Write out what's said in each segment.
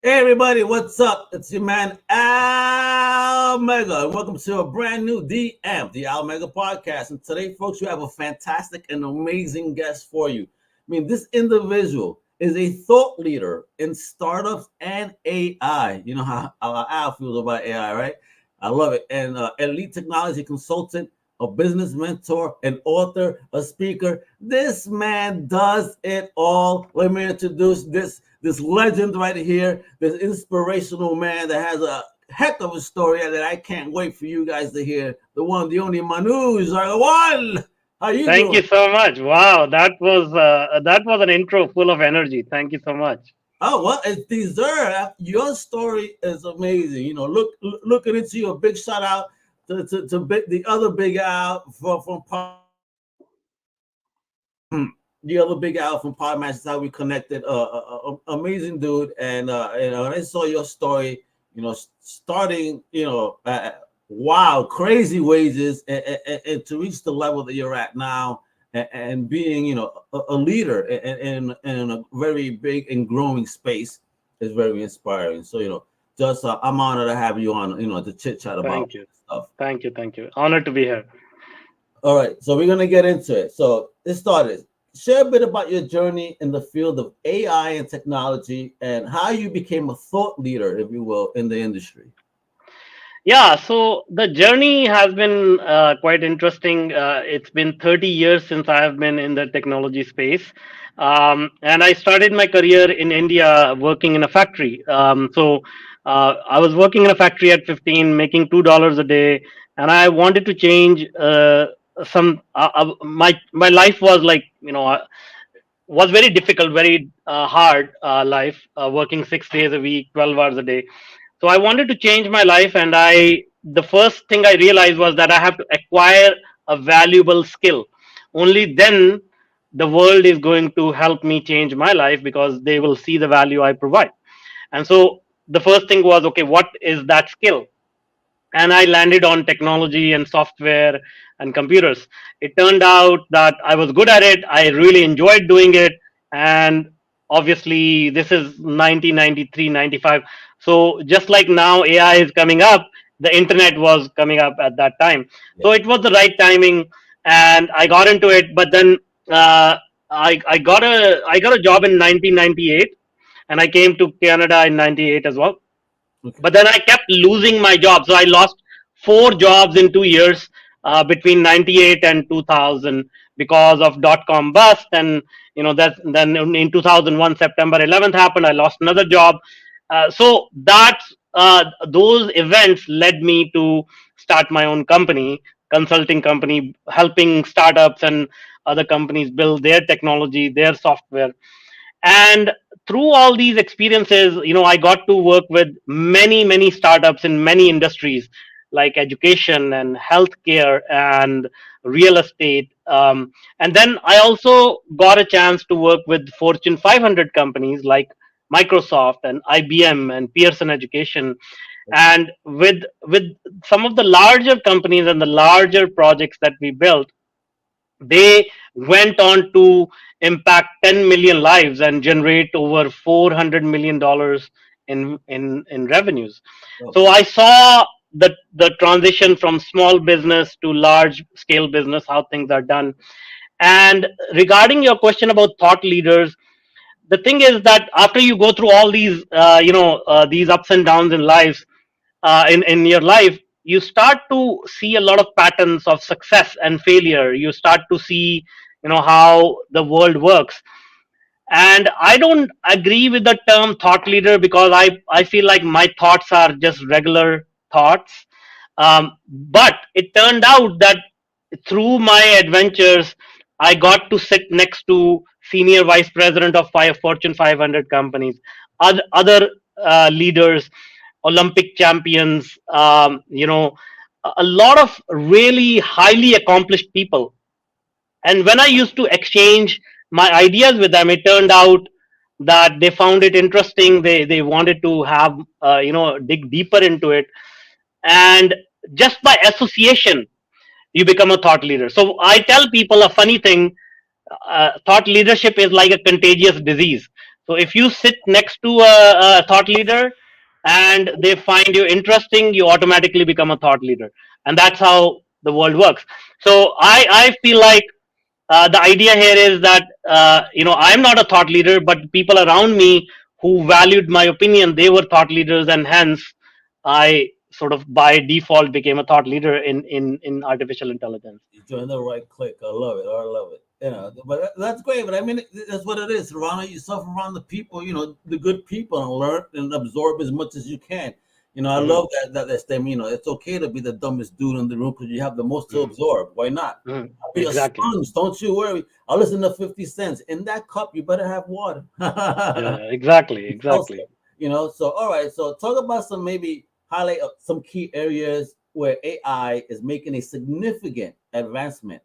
Hey everybody, what's up? It's your man Al Mega, and welcome to a brand new DM, the Al Mega podcast. And today, folks, we have a fantastic and amazing guest for you. This individual is a thought leader in startups and AI. You know how Al feels about AI, right? I love it. And elite technology consultant, a business mentor, an author, a speaker. This man does it all. Let me introduce this legend right here, this inspirational man that has a heck of a story that I can't wait for you guys to hear. The one, the only Manuj Aggarwal. How you Thank you doing? so much. Wow, that was an intro full of energy. Thank you so much. Oh well, it's deserved. Your story is amazing. You know, looking into your big shout out to the other big Al from the other big Al from Podmatch. How we connected. Amazing dude. And when I saw your story, starting, wow, crazy wages, and to reach the level that you're at now, and being, a leader in a very big and growing space is very inspiring. So, just I'm honored to have you on, to chit chat about Thank you. stuff. Thank you. Thank you. Honored to be here. All right, so we're gonna get into it. So it started. Share a bit about your journey in the field of AI and technology, and how you became a thought leader, if you will, in the industry. Yeah, so the journey has been quite interesting. It's been 30 years since I have been in the technology space. And I started my career in India working in a factory. I was working in a factory at 15, making $2 a day, and I wanted to change my life was like, was very difficult, very hard life, working 6 days a week, 12 hours a day. So I wanted to change my life, and the first thing I realized was that I have to acquire a valuable skill. Only then the world is going to help me change my life because they will see the value I provide. And so the first thing was, okay, what is that skill? And I landed on technology and software and computers. It turned out that I was good at it. I really enjoyed doing it. And obviously, this is 1993, 95. So just like now, AI is coming up, the internet was coming up at that time. Yeah. So it was the right timing, and I got into it. But then uh, I got a job in 1998, and I came to Canada in 98 as well. Okay. But then I kept losing my job. So I lost 4 jobs in 2 years, between 98 and 2000, because of dot-com bust. And that then in 2001 September 11th happened. I lost another job. Those events led me to start my own company, consulting company, helping startups and other companies build their technology, their software. And through all these experiences, I got to work with many startups in many industries, like education and healthcare and real estate. And then I also got a chance to work with Fortune 500 companies like Microsoft and IBM and Pearson Education. And with some of the larger companies and the larger projects that we built, they went on to impact 10 million lives and generate over $400 million in revenues. Oh, So I saw the transition from small business to large scale business, how things are done. And regarding your question about thought leaders, the thing is that after you go through all these these ups and downs in lives, in your life, you start to see a lot of patterns of success and failure. You start to see how the world works. And I don't agree with the term thought leader, because I feel like my thoughts are just regular thoughts. But it turned out that through my adventures, I got to sit next to senior vice president of Fortune 500 companies, other leaders, Olympic champions, a lot of really highly accomplished people. And when I used to exchange my ideas with them, it turned out that they found it interesting. They wanted to have dig deeper into it, and just by association, you become a thought leader. So I tell people a funny thing: thought leadership is like a contagious disease. So if you sit next to a thought leader and they find you interesting, you automatically become a thought leader, and that's how the world works. So I feel like the idea here is that I'm not a thought leader, but people around me who valued my opinion, they were thought leaders, and hence I sort of by default became a thought leader in artificial intelligence. You join the right clique. I love it. I love it. But that's great. But I mean, that's what it is. Surround yourself around the people, the good people, and learn and absorb as much as you can. I Mhm. love that statement. It's okay to be the dumbest dude in the room because you have the most to Mhm. absorb. Why not? Mhm. I'll be a Exactly. sponge. Don't you worry. I'll listen to 50 cents. In that cup, you better have water. Yeah, exactly, Also, exactly. so all right. So talk about some maybe highlight some key areas where AI is making a significant advancement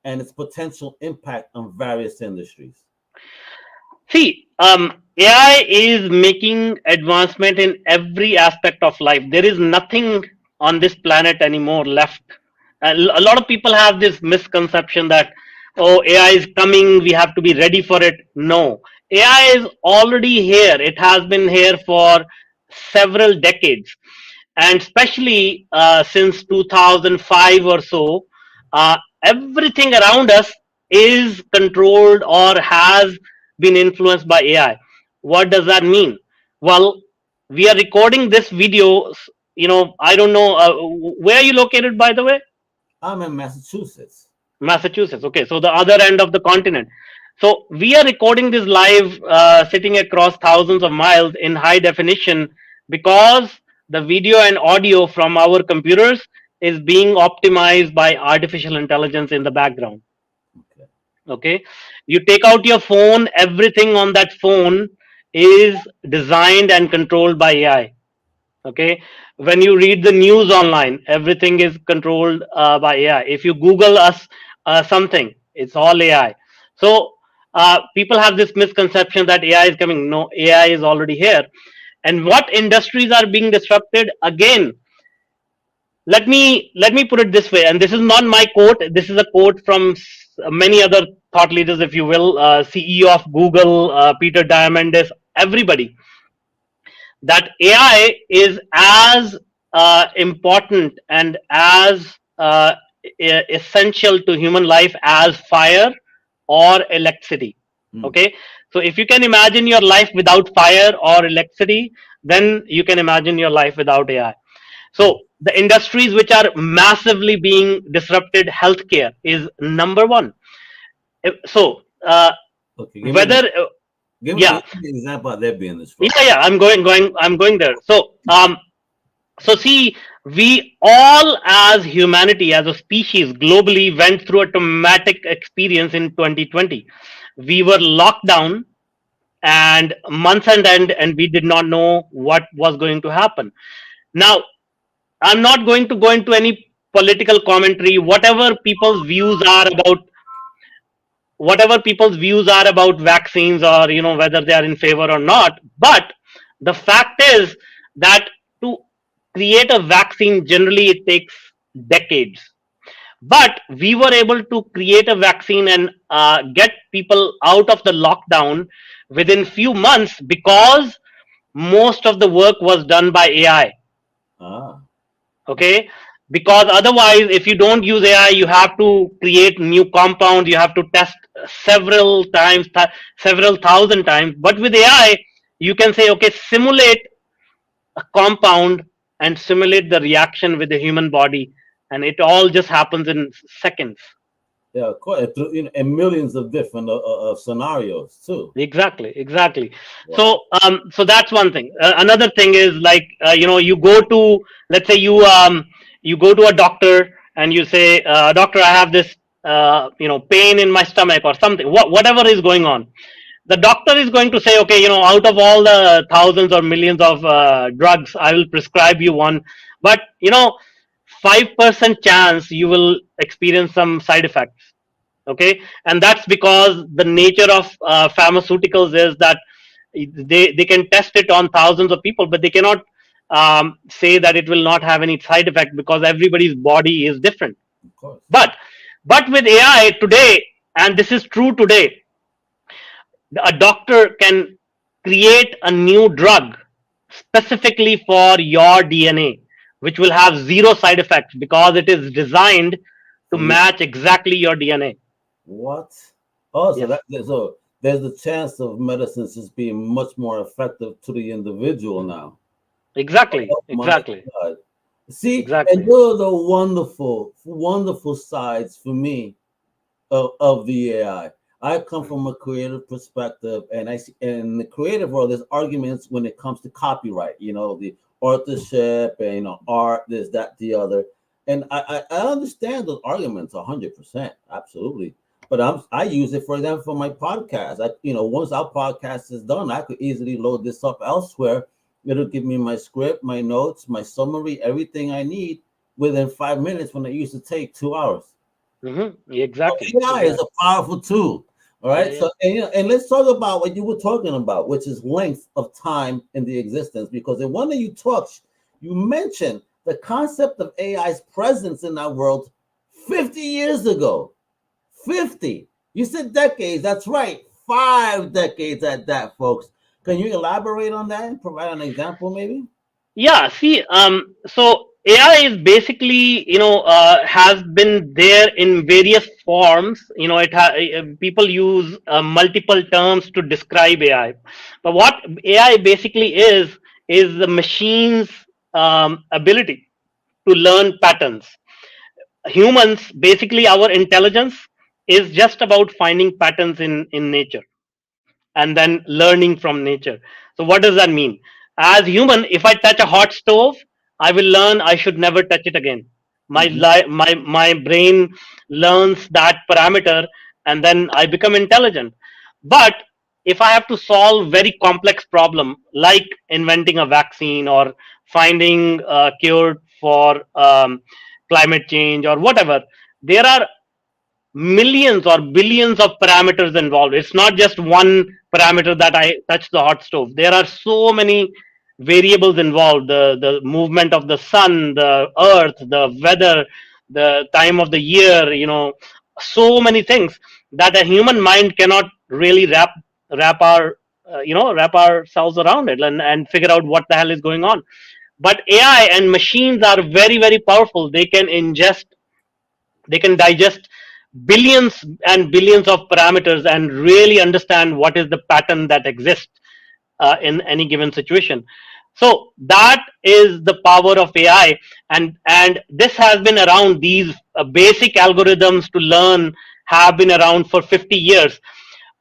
and its potential impact on various industries. See, AI is making advancement in every aspect of life. There is nothing on this planet anymore left. A lot of people have this misconception that, oh, AI is coming, we have to be ready for it. No, AI is already here. It has been here for several decades, and especially since 2005 or so, everything around us is controlled or has been influenced by AI. What does that mean? Well, we are recording this video. I don't know where are you located, by the way. I'm in Massachusetts. Massachusetts. Okay, so the other end of the continent. So we are recording this live, sitting across thousands of miles in high definition, because the video and audio from our computers is being optimized by artificial intelligence in the background. Okay. Okay, you take out your phone, everything on that phone is designed and controlled by AI. Okay, when you read the news online, everything is controlled by AI. If you Google us something, it's all AI. So people have this misconception that AI is coming. No, AI is already here. And what industries are being disrupted? Again, let me put it this way, and this is not my quote. This is a quote from many other thought leaders, if you will, CEO of Google, Peter Diamandis, everybody, that AI is as important and as essential to human life as fire or electricity. Hmm. Okay, so if you can imagine your life without fire or electricity, then you can imagine your life without AI. Hmm. So the industries which are massively being disrupted, healthcare is number one. So Okay. whether yeah, Give me an example of that being yeah, disrupted. yeah, I'm going there. So see, we all as humanity, as a species globally, went through a traumatic experience in 2020. We were locked down and months and end, and we did not know what was going to happen. Now, I'm not going to go into any political commentary, whatever people's views are about vaccines, or whether they are in favor or not. But the fact is that to create a vaccine, generally it takes decades. But we were able to create a vaccine and get people out of the lockdown within few months, because most of the work was done by AI. Ah. Okay, because otherwise, if you don't use AI, you have to create new compound, you have to test several times, several thousand times. But with AI, you can say, okay, simulate a compound and simulate the reaction with the human body, and it all just happens in seconds. Yeah, of course. And millions of different scenarios too. Exactly, exactly. Wow. So that's one thing. Another thing is, like, you go to, let's say you go to a doctor and you say, doctor, I have this pain in my stomach or something, whatever is going on. The doctor is going to say, okay, out of all the thousands or millions of drugs, I will prescribe you one, but 5% chance you will experience some side effects. Okay, and that's because the nature of pharmaceuticals is that they can test it on thousands of people, but they cannot say that it will not have any side effect, because everybody's body is different. Of course. But with AI today, and this is true today, a doctor can create a new drug specifically for your DNA, which will have zero side effects because it is designed to For you, match exactly your DNA. what? Oh, so Yes, so there's the chance of medicines just being much more effective to the individual now. exactly, Oh my exactly, God. See, and exactly. those are the wonderful, wonderful sides for me of the AI. I come from a creative perspective, and I see in the creative world, there's arguments when it comes to copyright. You know, the authorship and art, this, that, the other, and I understand those arguments 100%, absolutely. But I use it, for example, for my podcast. Once our podcast is done, I could easily load this up elsewhere. It'll give me my script, my notes, my summary, everything I need within 5 minutes when it used to take 2 hours. So Exactly, AI is a exactly. powerful tool. All Yeah, right. yeah. So let's talk about what you were talking about, which is length of time in the existence. Because in one of you talks, you mentioned the concept of AI's presence in our world 50 years ago. 50. You said decades. That's right. 5 decades at that, folks. Can you elaborate on that and provide an example, maybe? Yeah, see, so AI is basically, has been there in various forms. People use multiple terms to describe AI, but what AI basically is the machine's ability to learn patterns. Humans, basically, our intelligence is just about finding patterns in nature and then learning from nature. So what does that mean? As human, if I touch a hot stove, I will learn I should never touch it again. Hmm. My brain learns that parameter, and then I become intelligent. But if I have to solve very complex problem like inventing a vaccine or finding a cure for climate change or whatever, there are millions or billions of parameters involved. It's not just one parameter that I touch the hot stove. There are so many variables involved: the movement of the sun, the earth, the weather, the time of the year. So many things that a human mind cannot really wrap our wrap ourselves around it and figure out what the hell is going on. But AI and machines are very, very powerful. They can digest billions and billions of parameters and really understand what is the pattern that exists in any given situation. So that is the power of AI, and this has been around. These basic algorithms to learn have been around for 50 years.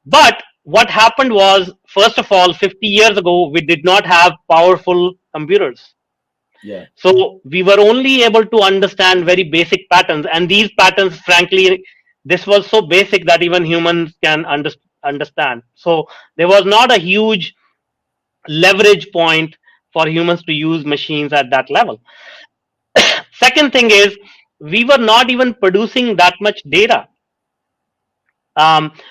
But what happened was, first of all, 50 years ago, we did not have powerful computers. Yeah. So we were only able to understand very basic patterns, and these patterns, frankly, this was so basic that even humans can understand. So there was not a huge leverage point for humans to use machines at that level. Second thing is, we were not even producing that much data.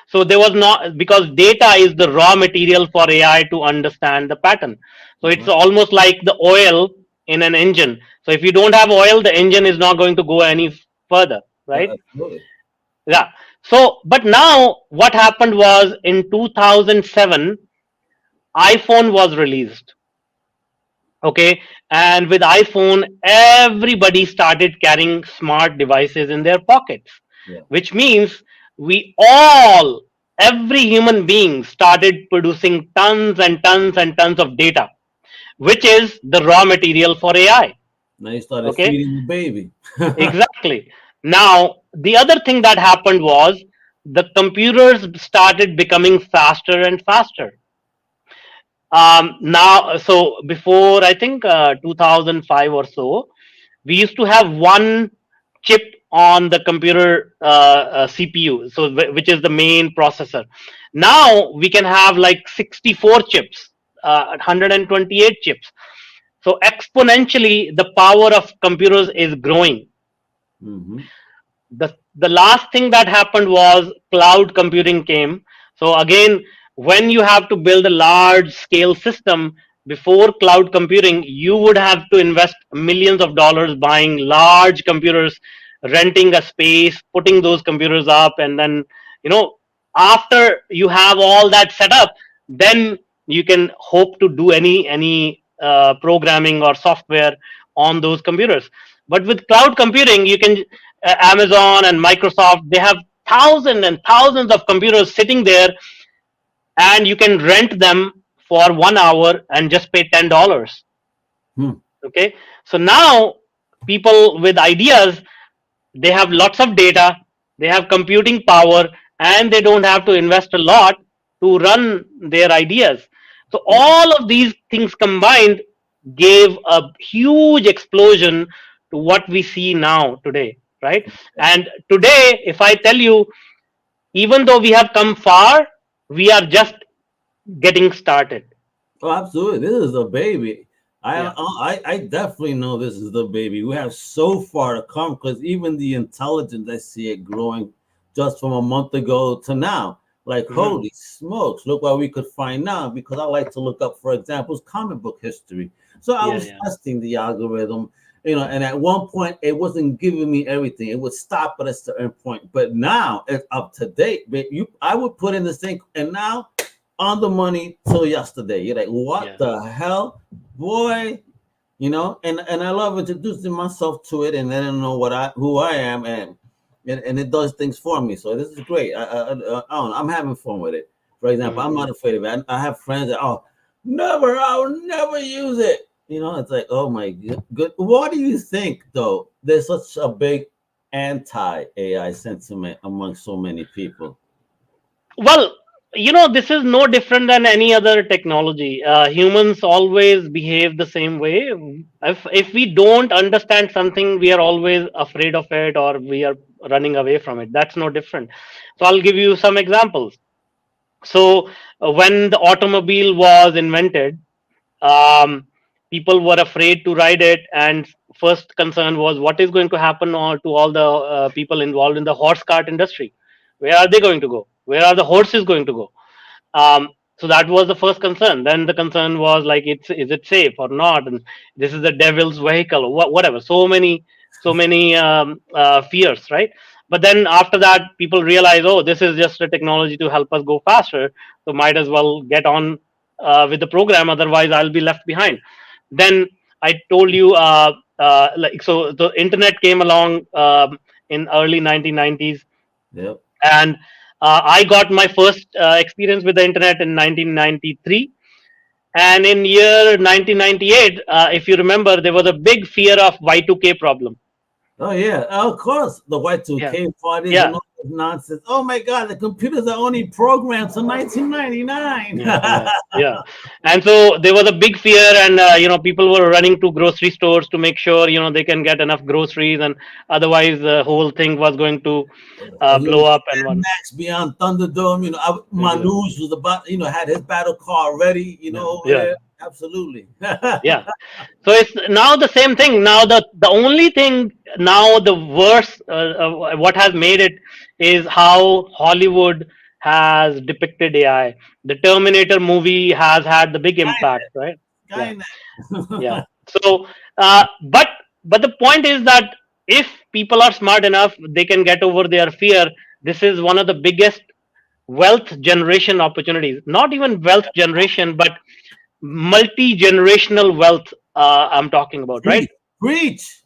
So there was not, because data is the raw material for AI to understand the pattern. So it's Uh-huh. almost like the oil in an engine. So if you don't have oil, the engine is not going to go any further, right? Absolutely. Yeah. So, but now what happened was, in 2007, iPhone was released. Okay, and with iPhone, everybody started carrying smart devices in their pockets, Yeah. which means we all, every human being, started producing tons and tons and tons of data, which is the raw material for AI. Now you started Okay, feeding the baby. exactly. Now the other thing that happened was, the computers started becoming faster and faster. Now, so before, I think, 2005 or so, we used to have one chip on the computer CPU, so which is the main processor. Now we can have like 64 chips, 128 chips. So exponentially, the power of computers is growing. Hmm. The last thing that happened was cloud computing came. So again, when you have to build a large scale system, before cloud computing, you would have to invest millions of dollars buying large computers, renting a space, putting those computers up, and then, you know after you have all that set up, then you can hope to do any programming or software on those computers. But with cloud computing, you can Amazon and Microsoft, they have thousands and thousands of computers sitting there, and you can rent them for 1 hour and just pay $10. Hmm. Okay, so now people with ideas, they have lots of data, they have computing power, and they don't have to invest a lot to run their ideas. So Yeah. all of these things combined gave a huge explosion to what we see now today, right? And today, if I tell you, even though we have come far, we are just getting started. Oh, absolutely. This is the baby. Yeah. I definitely know this is the baby. We have so far to come because even the intelligence, I see it growing just from a month ago to now. Like, Hmm. holy smokes, look what we could find now. Because I like to look up, for examples, comic book history. So I Yeah, was yeah. testing the algorithm, and at one point it wasn't giving me everything. It would stop at a certain point. But now it's up to date. But I would put in the thing, and now on the money till yesterday. You're like, what Yeah. the hell, boy? And I love introducing myself to it and letting them know who I am, and it does things for me. So this is great. I don't know, I'm having fun with it. For example, I'm Hmm. not afraid of it. I have friends that never, I'll never use it. It's like, oh my good. What do you think though? There's such a big anti AI sentiment among so many people. Well, this is no different than any other technology. Humans always behave the same way. If we don't understand something, we are always afraid of it, or we are running away from it. That's no different. So I'll give you some examples. So when the automobile was invented, um, people were afraid to ride it, and first concern was what is going to happen to all the people involved in the horse cart industry. Where are they going to go? Where are the horses going to go? um, so that was the first concern. Then the concern was like, is it safe or not, and this is the devil's vehicle, or whatever. So many fears, right? But then after that, people realize, oh, this is just a technology to help us go faster, so might as well get on with the program, otherwise I'll be left behind. Then I told you, like, so the internet came along in early 1990s, Yep. and I got my first experience with the internet in 1993. And in year 1998, if you remember, there was a big fear of Y2K problem. Oh yeah, of course. The Yeah, Y2K parties and yeah, all this nonsense. Oh my God, the computers are only programmed to 1999. yeah, yeah, yeah. And so there was a big fear, and people were running to grocery stores to make sure they can get enough groceries, and otherwise the whole thing was going to blow up and Mad one. Max Beyond Thunderdome. Exactly. Manuj was about, had his battle car ready. Yeah, Over yeah, there. Absolutely. yeah. So it's now the same thing. Now the only thing now, the worst, what has made it is how Hollywood has depicted AI. The Terminator movie has had the big impact, right? Yeah, Skynet. yeah. So, but the point is that if people are smart enough, they can get over their fear. This is one of the biggest wealth generation opportunities. Not even wealth generation, but multi generational wealth. I'm talking about, right? Preach, preach,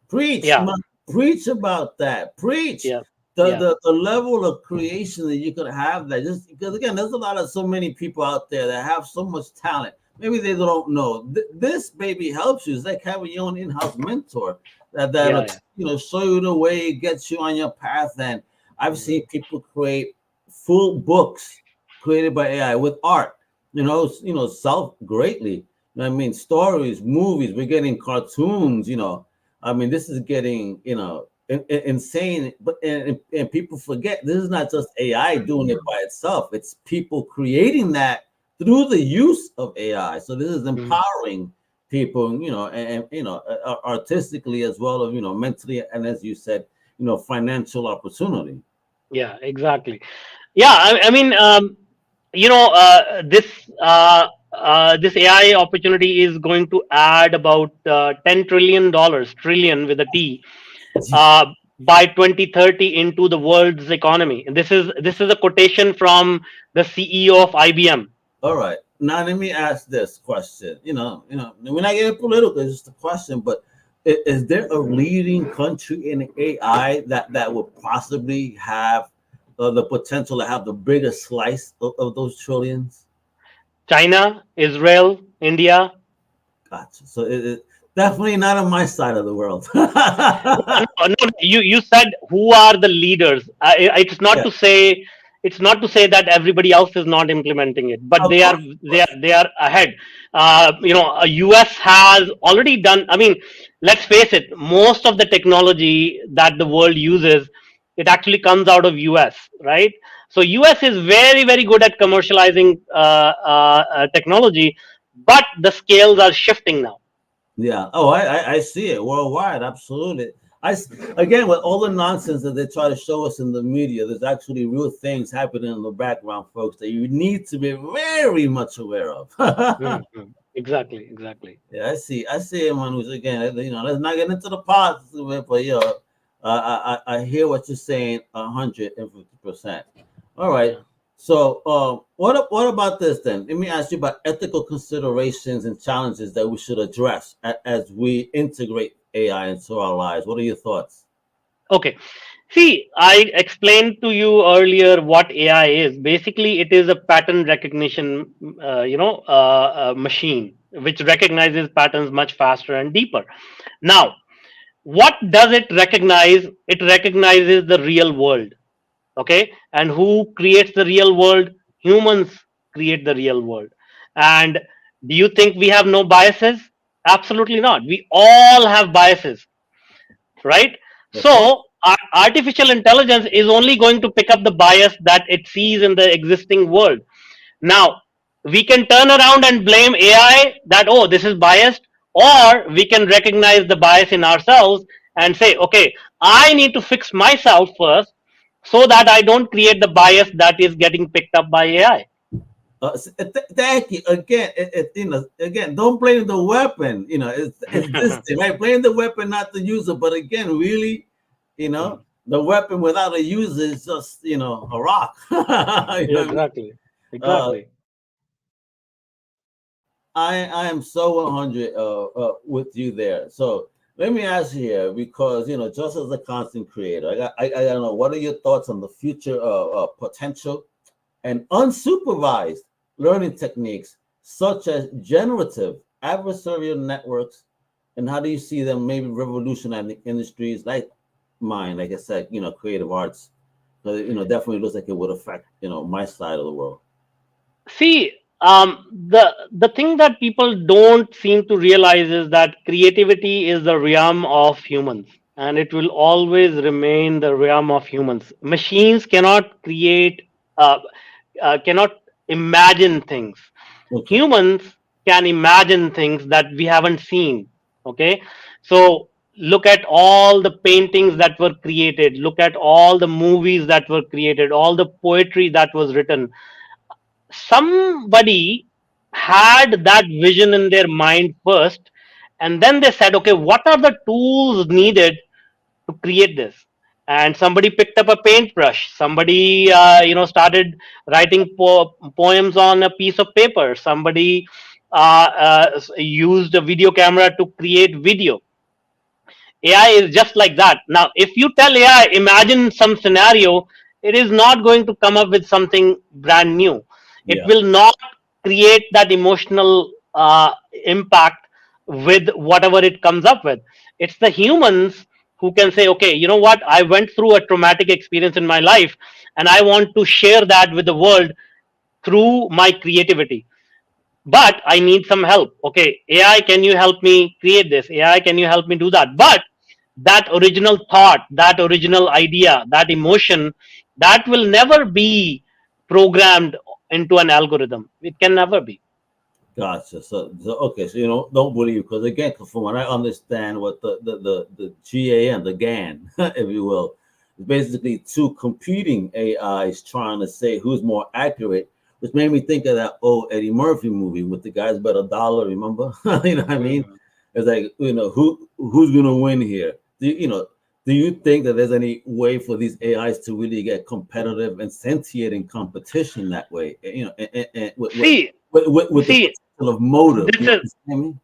preach, Yeah, man. Preach about that. Preach. yeah, The, yeah. the the level of creation that you could have, that just because again, there's a lot of so many people out there that have so much talent. Maybe they don't know. This baby helps you. It's like having your own in-house mentor that'll Yeah, yeah. show you the way, gets you on your path. And I've Mhm. seen people create full books created by AI with art. Self greatly. I mean, stories, movies. We're getting cartoons. I mean, this is getting insane. But and people forget this is not just AI doing it by itself. It's people creating that through the use of AI. So this is Mhm. empowering people, artistically as well as mentally, and as you said, financial opportunity. Yeah, exactly. Yeah, I mean, you know, uh, this this AI opportunity is going to add about $10 trillion, trillion with a T, uh, by 2030 into the world's economy. And this is a quotation from the CEO of IBM. All right. now let me ask this question. We're not getting political. It's just a question. But is there a leading country in AI that would possibly have the potential to have the biggest slice of those trillions? China, Israel, India. Gotcha. So it definitely not on my side of the world. No, no, you said who are the leaders. It's not Yeah, to say that everybody else is not implementing it, but of they are course, of they are course. they are ahead. US has already done. I mean, let's face it. Most of the technology that the world uses, it actually comes out of US, right? So US is very very good at commercializing technology, but the scales are shifting now. Yeah. Oh, I see it worldwide. Absolutely. Again, with all the nonsense that they try to show us in the media, there's actually real things happening in the background, folks, that you need to be very much aware of. Mhm. Exactly, exactly. Yeah, I see. I see it, Manuj. Again, let's not get into the politics of it, but I hear what you're saying 150%. All right. Yeah. So, what about this then? Let me ask you about ethical considerations and challenges that we should address as we integrate AI into our lives. What are your thoughts? Okay. See, I explained to you earlier what AI is. Basically, it is a pattern recognition, machine which recognizes patterns much faster and deeper. Now, what does it recognize? It recognizes the real world. Okay, and who creates the real world? Humans create the real world. And do you think we have no biases? Absolutely not. We all have biases, right? Of course. So artificial intelligence is only going to pick up the bias that it sees in the existing world. Now, we can turn around and blame AI that, oh, this is biased, or we can recognize the bias in ourselves and say, okay, I need to fix myself first so that I don't create the bias that is getting picked up by AI. Thank you again. Again, don't blame the weapon. It's this thing, right? Blame the weapon, not the user. But again, really, the weapon without a user is just a rock. You know what I mean? Exactly. Uh, Exactly. I am so 100 with you there. So let me ask you here, because just as a content creator, I gotta know, what are your thoughts on the future potential and unsupervised learning techniques such as generative adversarial networks, and how do you see them maybe revolutionizing industries like mine, like I said, creative arts? Because definitely looks like it would affect my side of the world. See, the thing that people don't seem to realize is that creativity is the realm of humans, and it will always remain the realm of humans. Machines cannot create, cannot imagine things. Okay. Humans can imagine things that we haven't seen. Okay, so look at all the paintings that were created. Look at all the movies that were created. All the poetry that was written. Somebody had that vision in their mind first, and then they said, okay, what are the tools needed to create this? And somebody picked up a paintbrush. Somebody started writing poems on a piece of paper. Somebody used a video camera to create video. AI is just like that. Now, if you tell AI, imagine some scenario, it is not going to come up with something brand new. It Yeah. will not create that emotional impact with whatever it comes up with. It's the humans who can say, okay, you know what? I went through a traumatic experience in my life, and I want to share that with the world through my creativity, but I need some help. Okay, AI, can you help me create this? AI, can you help me do that? But that original thought, that original idea, that emotion, that will never be programmed into an algorithm. It can never be. Gotcha. So okay. So don't believe, because again, from what I understand, what the GAN, the GAN, if you will, is basically two competing AIs trying to say who's more accurate, which made me think of that old Eddie Murphy movie with the guys bet a dollar. Remember? You know what I mean? Mhm. It's like who's gonna win here? Do you think that there's any way for these AIs to really get competitive and sentient in competition that way? See, with the See, particular motive. this You is understand me?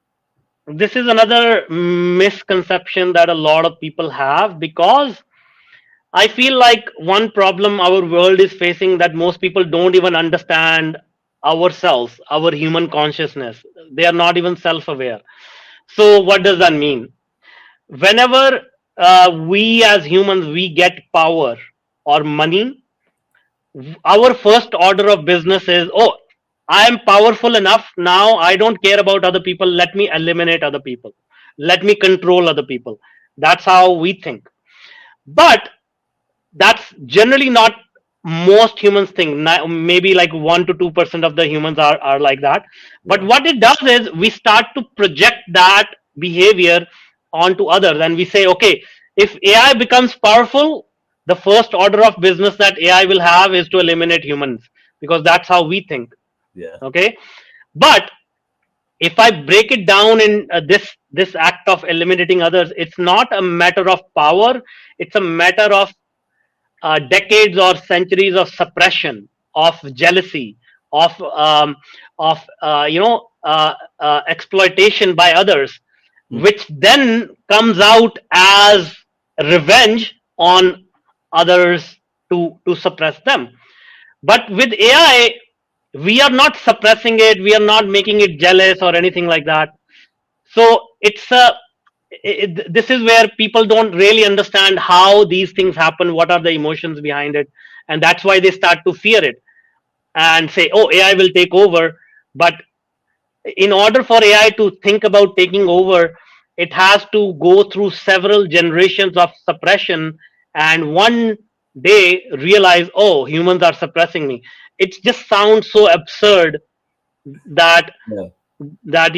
this is another misconception that a lot of people have, because I feel like one problem our world is facing, that most people don't even understand ourselves, our human consciousness. They are not even self-aware. So what does that mean? Whenever we as humans we get power or money, our first order of business is, oh, I am powerful enough now, I don't care about other people, let me eliminate other people, let me control other people. That's how we think. But that's generally not most humans think. Maybe like 1 to 2% of the humans are like that. But Yeah. what it does is we start to project that behavior onto others, and we say, okay, if AI becomes powerful, the first order of business that AI will have is to eliminate humans, because that's how we think. Yeah. Okay. But if I break it down in this act of eliminating others, it's not a matter of power, it's a matter of decades or centuries of suppression, of jealousy, of exploitation by others, Mm. which then comes out as revenge on others to suppress them. But with AI, we are not suppressing it, we are not making it jealous or anything like that. So this is where people don't really understand how these things happen, what are the emotions behind it, and that's why they start to fear it and say, oh, AI will take over. But in order for AI to think about taking over, it has to go through several generations of suppression, and one day realize, oh, humans are suppressing me. It just sounds so absurd that Yeah. that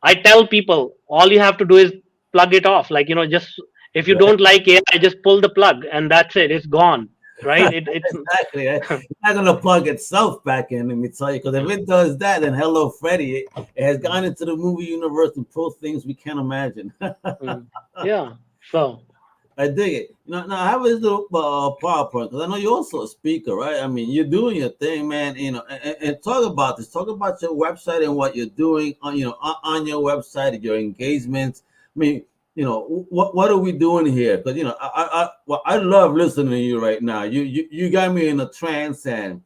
I tell people all you have to do is plug it off. Like, just if you Right. don't like AI, just pull the plug and that's it. It's gone. Right? It's Exactly. It's not gonna plug itself back in. Let me tell you, because if it does that, then Hello Freddy, it has gone into the movie universe and pulled things we can't imagine. Mm. Yeah. So I dig it. Now I have this little PowerPoint because I know you're also a speaker, right? I mean, you're doing your thing, man. And talk about this. Talk about your website and what you're doing on, on your website, your engagements. I mean, what are we doing here? Because I love listening to you right now. You got me in a trance, and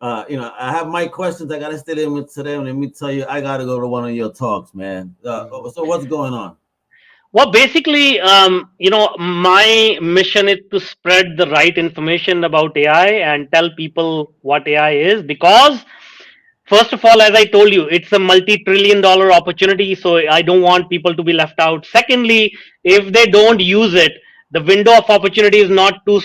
I have my questions. I gotta stay in with today. And let me tell you, I gotta go to one of your talks, man. So what's going on? well, basically, my mission is to spread the right information about AI and tell people what AI is, because first of all, as I told you, it's a multi-trillion dollar opportunity, so I don't want people to be left out. Secondly, if they don't use it, the window of opportunity is not too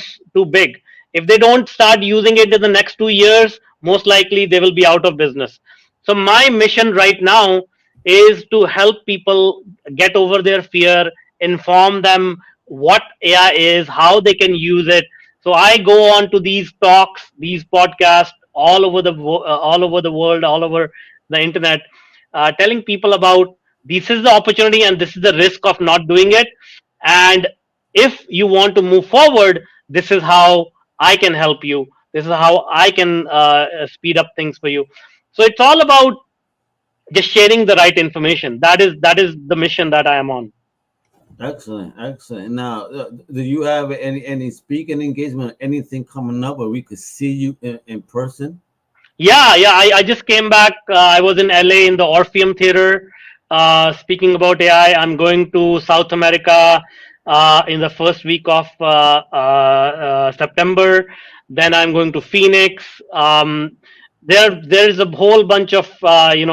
big. If they don't start using it in the next 2 years, most likely they will be out of business. So my mission right now is to help people get over their fear, inform them what AI is, how they can use it. So I go on to these talks, these podcasts all over the world, all over the internet, telling people about this is the opportunity and this is the risk of not doing it. And if you want to move forward, this is how I can help you. This is how I can speed up things for you. So it's all about just sharing the right information. That is the mission that I am on. Excellent, excellent. Now, do you have any speaking engagement, anything coming up where we could see you in person? Yeah. I just came back. I was in LA in the Orpheum Theater, speaking about AI. I'm going to South America in the first week of September. Then I'm going to Phoenix. There is a whole bunch of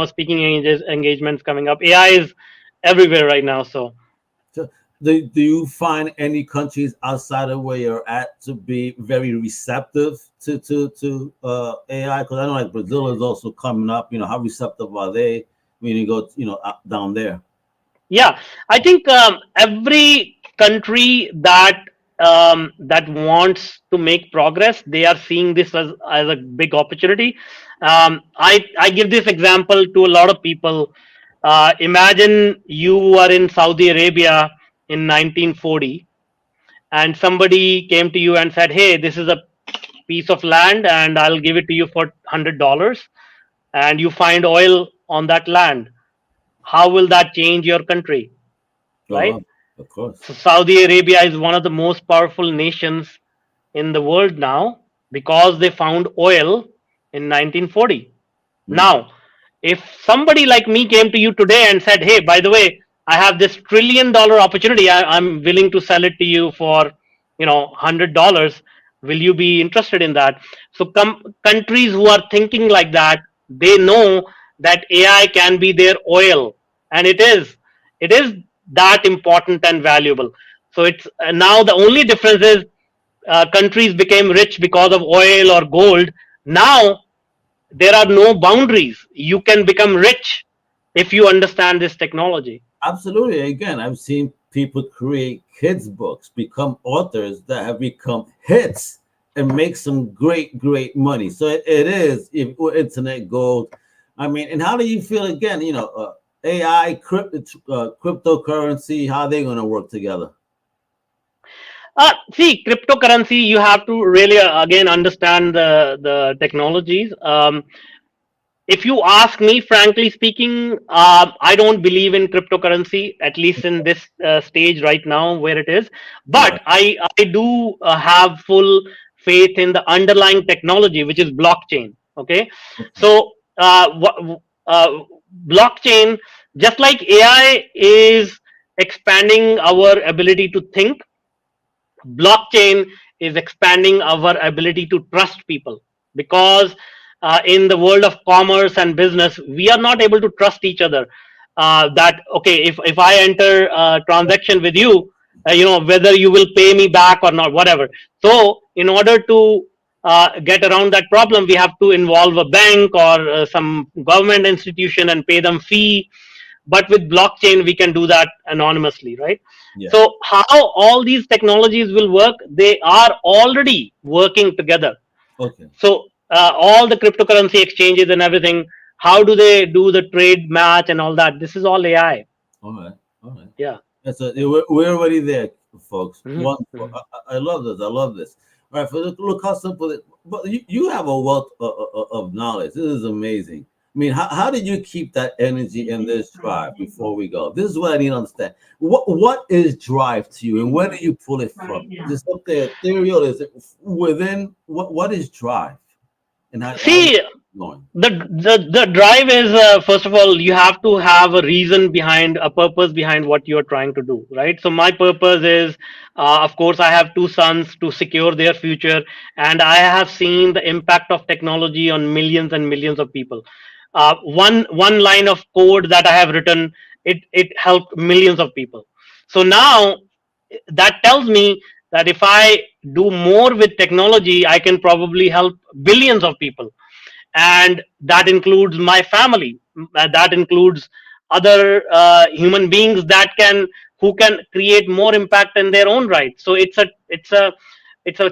speaking engagements coming up. AI is everywhere right now. So So, do you find any countries outside of where you're at to be very receptive to AI? Because I know like Brazil is also coming up. How receptive are they when you go up, down there? yeah, I think every country that wants to make progress, they are seeing this as a big opportunity. I give this example to a lot of people. Imagine you are in Saudi Arabia in 1940, and somebody came to you and said, "Hey, this is a piece of land, and I'll give it to you for $100." and you find oil on that land, how will that change your country, Oh, right? wow. Of course. So Saudi Arabia is one of the most powerful nations in the world now because they found oil in 1940. Mm. Now, if somebody like me came to you today and said, "Hey, by the way, I have this $1 trillion opportunity. I'm willing to sell it to you for, $100. Will you be interested in that?" So, countries who are thinking like that, they know that AI can be their oil, and it is that important and valuable. So it's now the only difference is countries became rich because of oil or gold. Now there are no boundaries. You can become rich if you understand this technology. Absolutely. Again, I've seen people create kids' books, become authors that have become hits and make some great, great money. So it is internet gold. I mean, and how do you feel again? AI, cryptocurrency, how they going to work together? See, cryptocurrency, you have to really again understand the technologies. If you ask me, frankly speaking, I don't believe in cryptocurrency, at least in this stage right now where it is. Right. But I do have full faith in the underlying technology, which is blockchain. Okay, Okay. so blockchain, just like AI is expanding our ability to think, blockchain is expanding our ability to trust people, because in the world of commerce and business we are not able to trust each other. That okay, if I enter a transaction with you, whether you will pay me back or not, whatever. So in order to get around that problem, we have to involve a bank or some government institution and pay them fee. But with blockchain we can do that anonymously, right? Yeah. So how all these technologies will work, they are already working together. Okay. So all the cryptocurrency exchanges and everything, how do they do the trade match and all that? This is all AI. All right. All right. Yeah. That's a, Yeah. we're already there, folks. Mhm, Wonderful. mhm. I love this. I love this. All right. Look how simple it. But you have a wealth of knowledge. This is amazing. I mean, how did you keep that energy and this drive before we go? This is what I need to understand. What is drive to you, and where do you pull it from? Is it something ethereal? Is it within? What is drive, and how is See, it going? the drive is, first of all, you have to have a reason behind, a purpose behind what you are trying to do, right? So my purpose is, of course, I have two sons to secure their future, and I have seen the impact of technology on millions and millions of people. One line of code that I have written, it helped millions of people. So now that tells me that if I do more with technology, I can probably help billions of people. And that includes my family, that includes other human beings that can, who can create more impact in their own right. So it's a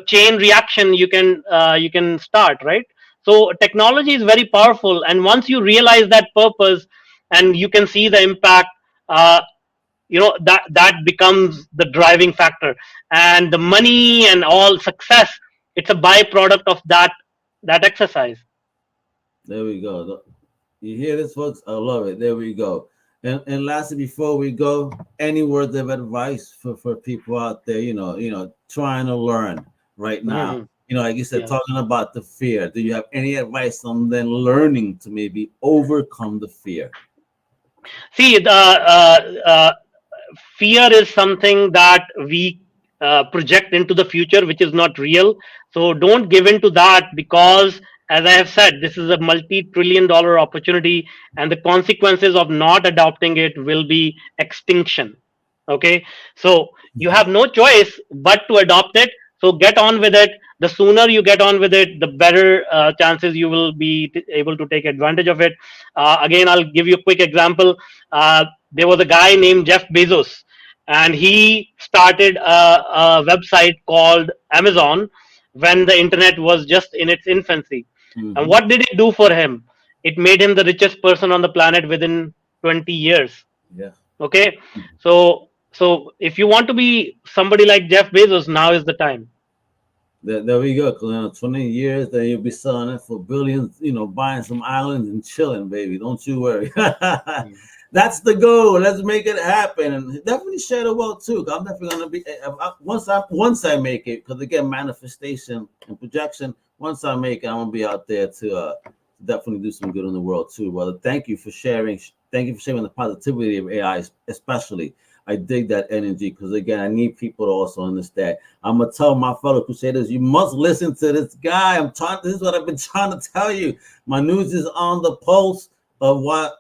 chain reaction you can start, right? So technology is very powerful, and once you realize that purpose and you can see the impact, uh, that becomes the driving factor. And the money and all success, it's a byproduct of that exercise. There we go. You hear this, folks? I love it. There we go. And lastly, before we go, any words of advice for people out there, trying to learn right now? Mhm. Like you said, Yeah. talking about the fear. Do you have any advice on then learning to maybe overcome the fear? See, the fear is something that we project into the future, which is not real. So don't give in to that, because, as I have said, this is a multi-trillion-dollar opportunity, and the consequences of not adopting it will be extinction. Okay, so you have no choice but to adopt it. So get on with it. The sooner you get on with it, the better chances you will be able to take advantage of it. Again, I'll give you a quick example. There was a guy named Jeff Bezos, and he started a website called Amazon when the internet was just in its infancy. And Mm-hmm. what did it do for him? It made him the richest person on the planet within 20 years. Yeah. Okay, so if you want to be somebody like Jeff Bezos, now is the time. There we go. 'Cause in 20 years, then you'll be selling it for billions. Buying some islands and chilling, baby. Don't you worry. Mm. That's the goal. Let's make it happen, and definitely share the wealth too. 'Cause I'm definitely gonna be once I make it. Because again, manifestation and projection. Once I make it, I'm gonna be out there to definitely do some good in the world too, brother. Thank you for sharing. Thank you for sharing the positivity of AI, especially. I dig that energy because again, I need people to also understand. I'm gonna tell my fellow crusaders, you must listen to this guy. This is what I've been trying to tell you. My news is on the pulse of what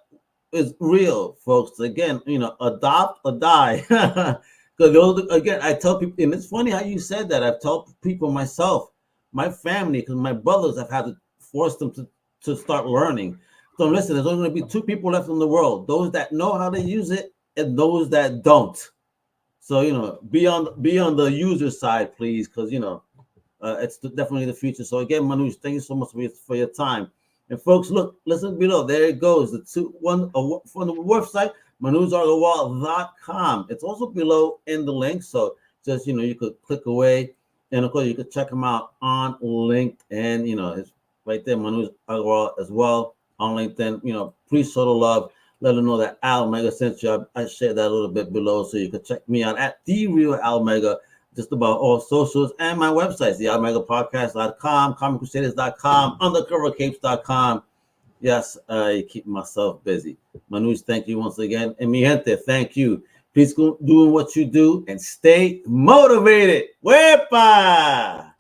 is real, folks. Again, adopt or die. Because again, I tell people, and it's funny how you said that. I've told people myself, my family, because my brothers, I've had to force them to start learning. So listen, there's only going to be two people left in the world: those that know how to use it and those that don't. So be on the user side, please, because it's definitely the future. So again, Manuj, thank you so much for your time. And folks, look, listen below. There it goes. The from the website, manujaggarwal.com. It's also below in the link. So just you could click away, and of course you could check them out on LinkedIn. It's right there, Manuj Aggarwal as well on LinkedIn. Please show the love. Let them know that Al Mega sent you. I shared that a little bit below, so you can check me out at the real Al Mega just about all socials and my websites, the almegapodcast.com, comiccrusaders.com, undercovercapes.com. Yes, I keep myself busy. Manuj, thank you once again. And mi gente, thank you. Please go doing what you do and stay motivated. Wepa!